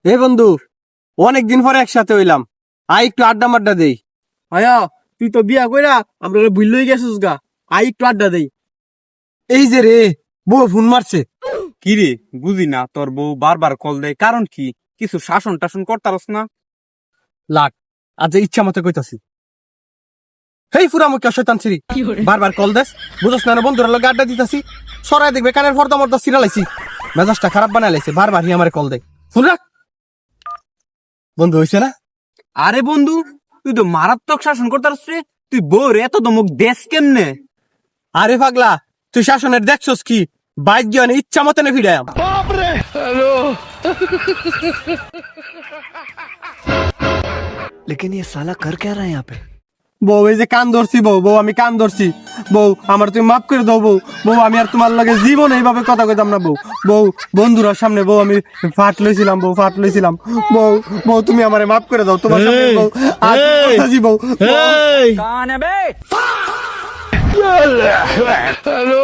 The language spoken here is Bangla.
এ বন্ধু, অনেকদিন পরে একসাথে হইলাম, আই একটু আড্ডা মাড্ডা দেই। আয়া তুই তো বিয়া কইরা আমরা ভুলই গেছিস গা। আই একটু আড্ডা দেই। এই যে রে, বউ ফোন মারছে। কি রে বুঝি না, তোর বউ বারবার কল দেয়, কারণ কি? কিছু শাসন টাসন করতারস না? লাগ, আজ ইচ্ছা মতো কইতাছি। হেই ফুরা মুখা শয়তান ছিরি, বারবার কল দেস, বুঝছ না বন্ধুরা লগে আড্ডা দিতাছি, সরাই দেখবে কানের ফর্দা মর্দা সিরালাইছি, মেজাজটা খারাপ বানাই লাইছে, বারবার হি আমারে কল দেয়। ফোন রাখ। বন্ধু হইছে না? আরে বন্ধু, তুই তো মারাত্মক শাসন করতারস রে। তুই বউর এত দমক দেশ কেমনে? আরে পাগলা, তুই শাসনের দেখছস কি? বাইক গিয়ে ইচ্ছা মতো নে ফিরাম। लेकिन ये साला कर क्या रहा है यहाँ पे। বউ এই যে কান ধরছি, বউ আমি কান ধরছি। বউ আমার তুমি মাফ করে দাও বউ আমি আর তোমার লগে জীবন এইভাবে কথা কইতাম না বউ বন্ধুরার সামনে বউ আমি ফাট লইছিলাম বউ তুমি আমারে মাফ করে দাও, তোমার সামনে বউ আর কথাছি বউ। কানে বে हेलो